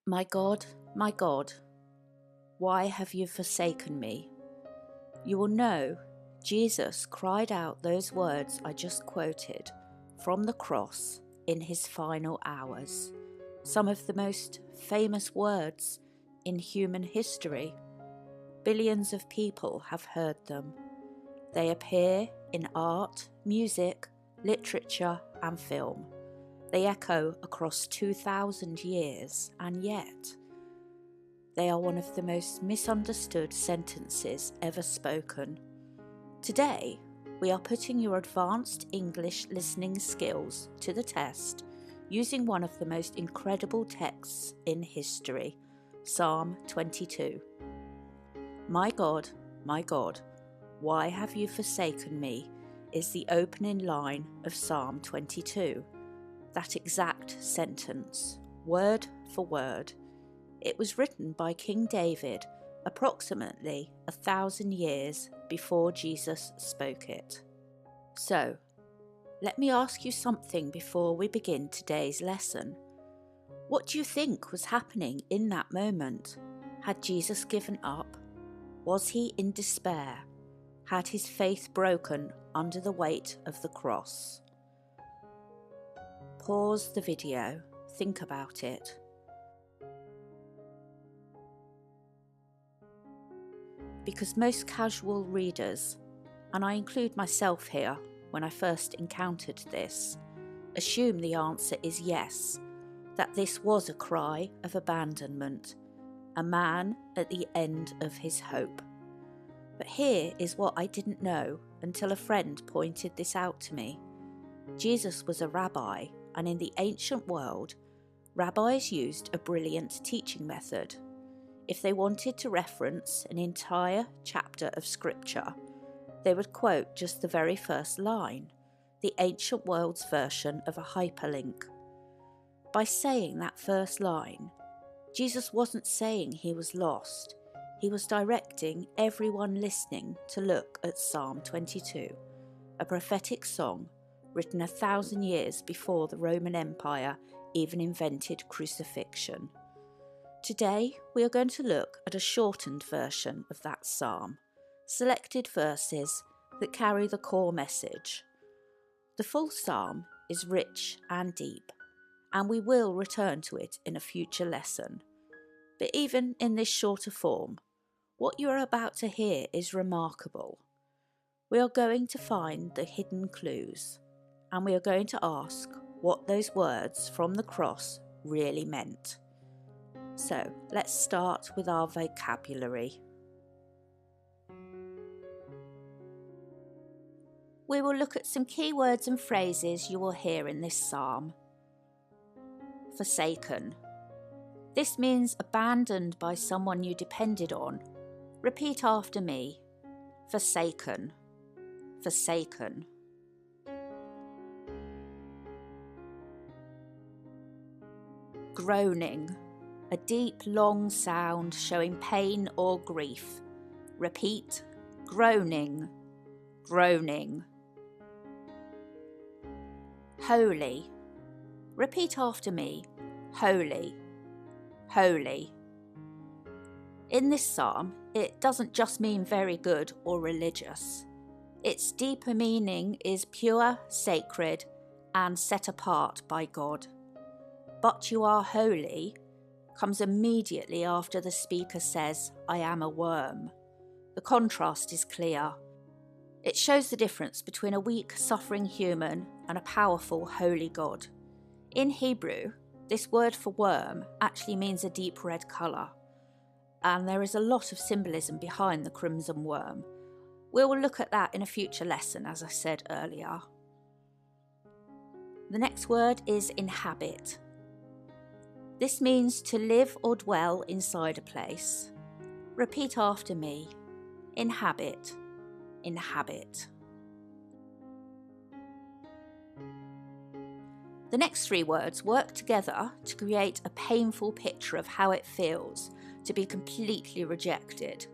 my God, why have you forsaken me? You will know Jesus cried out those words I just quoted from the cross in his final hours, some of the most famous words in human history. Billions of people have heard them. They appear in art, music, literature, and film. They echo across 2,000 years, and yet they are one of the most misunderstood sentences ever spoken. Today, we are putting your advanced English listening skills to the test using one of the most incredible texts in history, Psalm 22. My God, why have you forsaken me? Is the opening line of Psalm 22. That exact sentence, word for word. It was written by King David approximately 1,000 years before Jesus spoke it. So, let me ask you something before we begin today's lesson. What do you think was happening in that moment? Had Jesus given up? Was he in despair? Had his faith broken under the weight of the cross? Pause the video, think about it. Because most casual readers, and I include myself here when I first encountered this, assume the answer is yes, that this was a cry of abandonment, a man at the end of his hope. But here is what I didn't know until a friend pointed this out to me. Jesus was a rabbi, and in the ancient world, rabbis used a brilliant teaching method. If they wanted to reference an entire chapter of scripture, they would quote just the very first line, the ancient world's version of a hyperlink. By saying that first line, Jesus wasn't saying he was lost. He was directing everyone listening to look at Psalm 22, a prophetic song written 1,000 years before the Roman Empire even invented crucifixion. Today, we are going to look at a shortened version of that psalm, selected verses that carry the core message. The full psalm is rich and deep, and we will return to it in a future lesson. But even in this shorter form, what you are about to hear is remarkable. We are going to find the hidden clues, and we are going to ask what those words from the cross really meant. So, let's start with our vocabulary. We will look at some key words and phrases you will hear in this psalm. Forsaken. This means abandoned by someone you depended on. Repeat after me. Forsaken. Forsaken. Groaning. A deep, long sound showing pain or grief. Repeat. Groaning. Groaning. Holy. Repeat after me. Holy. Holy. In this psalm, it doesn't just mean very good or religious. Its deeper meaning is pure, sacred, and set apart by God. But you are holy comes immediately after the speaker says, I am a worm. The contrast is clear. It shows the difference between a weak, suffering human and a powerful, holy God. In Hebrew, this word for worm actually means a deep red colour, and there is a lot of symbolism behind the crimson worm. We will look at that in a future lesson, as I said earlier. The next word is inhabit. This means to live or dwell inside a place. Repeat after me. Inhabit. Inhabit. The next three words work together to create a painful picture of how it feels to be completely rejected.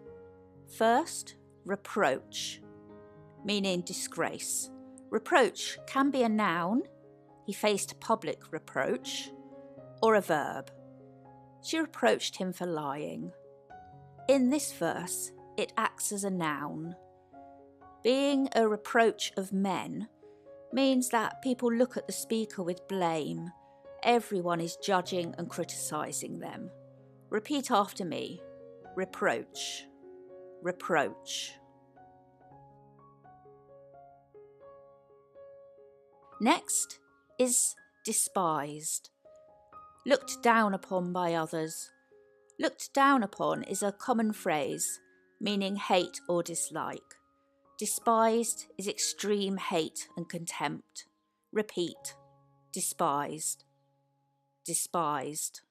First, reproach, meaning disgrace. Reproach can be a noun, he faced public reproach, or a verb. She reproached him for lying. In this verse, it acts as a noun. Being a reproach of men means that people look at the speaker with blame. Everyone is judging and criticising them. Repeat after me. Reproach. Reproach. Next is despised. Looked down upon by others. Looked down upon is a common phrase meaning hate or dislike. Despised is extreme hate and contempt. Repeat. Despised. Despised.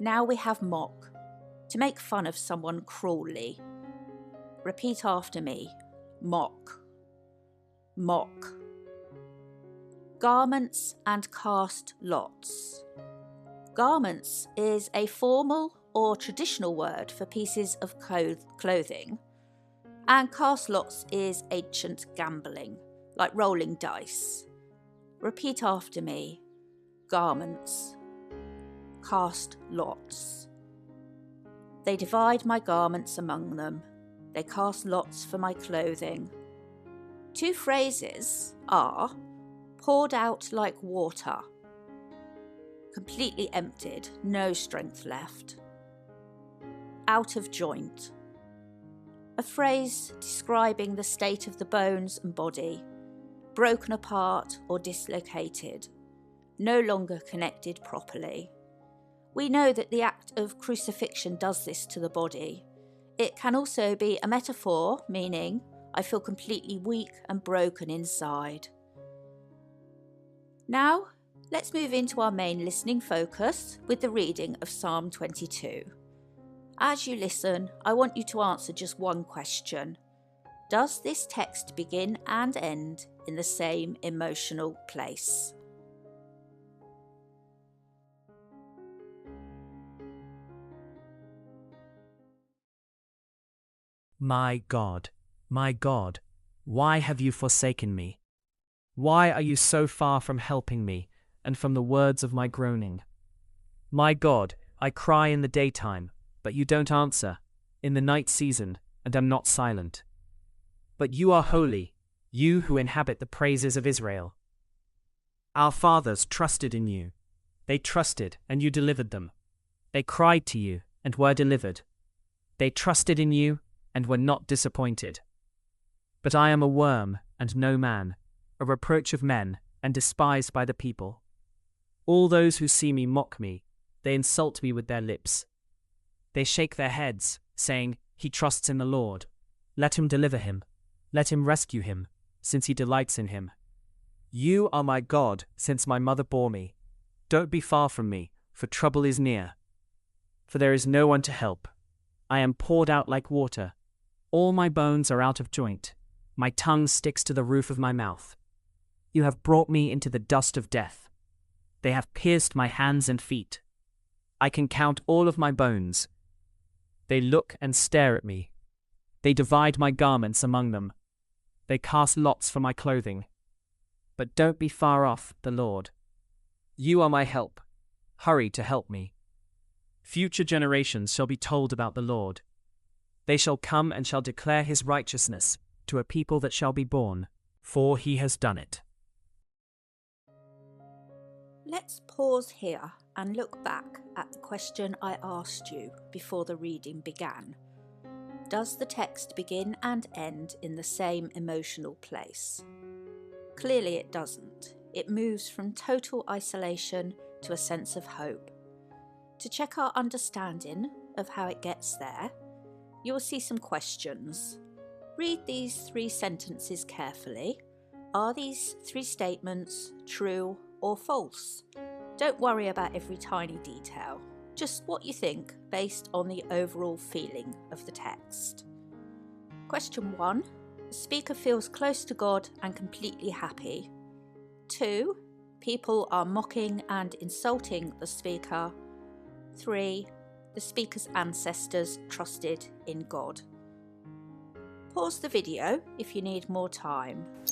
Now we have mock, to make fun of someone cruelly. Repeat after me. Mock. Mock. Garments and cast lots. Garments is a formal or traditional word for pieces of clothing, and cast lots is ancient gambling, like rolling dice. Repeat after me. Garments. Cast lots. They divide my garments among them. They cast lots for my clothing. Two phrases are poured out like water, completely emptied, no strength left. Out of joint, a phrase describing the state of the bones and body, broken apart or dislocated, no longer connected properly. We know that the act of crucifixion does this to the body. It can also be a metaphor, meaning I feel completely weak and broken inside. Now, let's move into our main listening focus with the reading of Psalm 22. As you listen, I want you to answer just one question. Does this text begin and end in the same emotional place? My God, why have you forsaken me? Why are you so far from helping me and from the words of my groaning? My God, I cry in the daytime, but you don't answer, in the night season, and am not silent. But you are holy, you who inhabit the praises of Israel. Our fathers trusted in you. They trusted, and you delivered them. They cried to you, and were delivered. They trusted in you, and were not disappointed. But I am a worm, and no man, a reproach of men, and despised by the people. All those who see me mock me, they insult me with their lips. They shake their heads, saying, He trusts in the Lord. Let him deliver him. Let him rescue him, since he delights in him. You are my God, since my mother bore me. Don't be far from me, for trouble is near. For there is no one to help. I am poured out like water. All my bones are out of joint. My tongue sticks to the roof of my mouth. You have brought me into the dust of death. They have pierced my hands and feet. I can count all of my bones. They look and stare at me. They divide my garments among them. They cast lots for my clothing. But don't be far off, the Lord. You are my help. Hurry to help me. Future generations shall be told about the Lord. They shall come and shall declare his righteousness to a people that shall be born, for he has done it. Let's pause here and look back at the question I asked you before the reading began. Does the text begin and end in the same emotional place? Clearly it doesn't. It moves from total isolation to a sense of hope. To check our understanding of how it gets there, you will see some questions. Read these 3 sentences carefully. Are these 3 statements true or false? Don't worry about every tiny detail, just what you think based on the overall feeling of the text. Question 1. The speaker feels close to God and completely happy. 2. People are mocking and insulting the speaker. 3. The speaker's ancestors trusted in God. Pause the video if you need more time. If you need more time,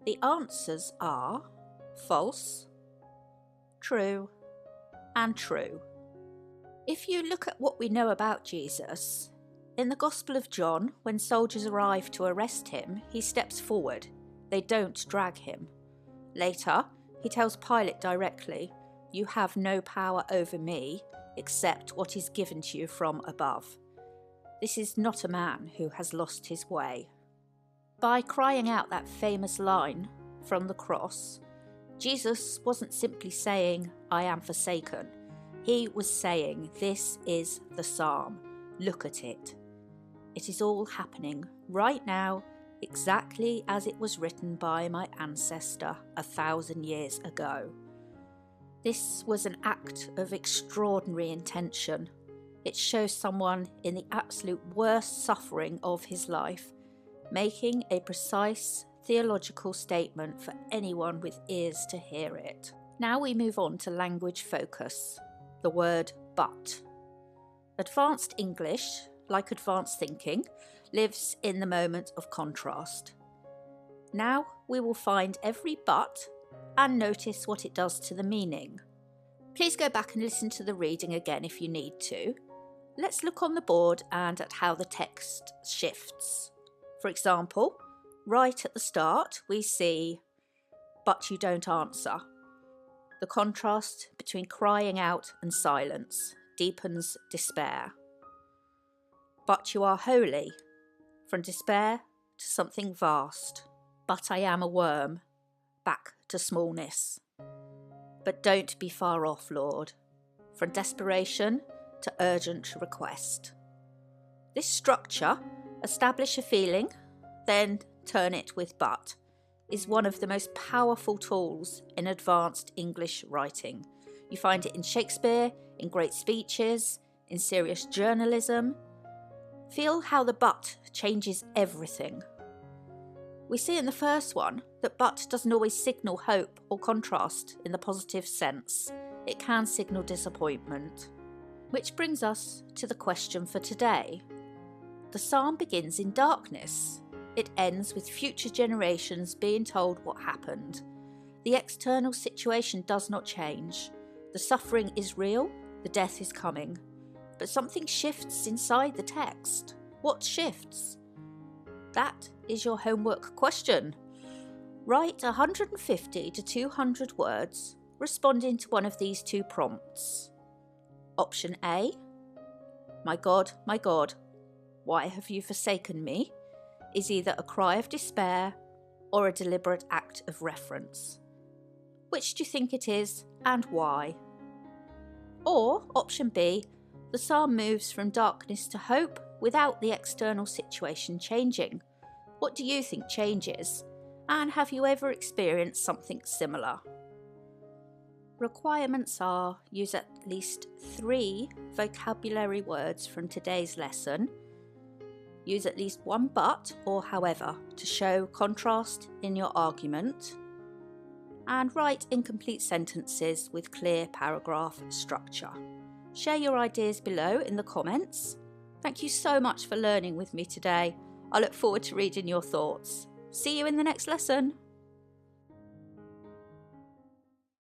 The answers are false, true, and true. If you look at what we know about Jesus, in the Gospel of John, when soldiers arrive to arrest him, he steps forward. They don't drag him. Later, he tells Pilate directly, "You have no power over me except what is given to you from above." This is not a man who has lost his way. By crying out that famous line from the cross, Jesus wasn't simply saying, "I am forsaken." He was saying, "This is the psalm. Look at it. It is all happening right now, exactly as it was written by my ancestor 1,000 years ago." This was an act of extraordinary intention. It shows someone in the absolute worst suffering of his life, making a precise theological statement for anyone with ears to hear it. Now we move on to language focus, the word but. Advanced English, like advanced thinking, lives in the moment of contrast. Now we will find every but and notice what it does to the meaning. Please go back and listen to the reading again if you need to. Let's look on the board and at how the text shifts. For example, right at the start we see, "But you don't answer." The contrast between crying out and silence deepens despair. "But you are holy," from despair to something vast. "But I am a worm," back to smallness. "But don't be far off, Lord," from desperation to urgent request. This structure, establish a feeling, then turn it with but, is one of the most powerful tools in advanced English writing. You find it in Shakespeare, in great speeches, in serious journalism. Feel how the but changes everything. We see in the first one that but doesn't always signal hope or contrast in the positive sense. It can signal disappointment. Which brings us to the question for today. The psalm begins in darkness. It ends with future generations being told what happened. The external situation does not change. The suffering is real, the death is coming. But something shifts inside the text. What shifts? That is your homework question. Write 150 to 200 words responding to one of these two prompts. Option A, my God, why have you forsaken me?" is either a cry of despair or a deliberate act of reference. Which do you think it is and why? Or option B, the psalm moves from darkness to hope without the external situation changing. What do you think changes? And have you ever experienced something similar? Requirements are: use at least 3 vocabulary words from today's lesson, use at least one but or however to show contrast in your argument, and write incomplete sentences with clear paragraph structure. Share your ideas below in the comments. Thank you so much for learning with me today. I look forward to reading your thoughts. See you in the next lesson.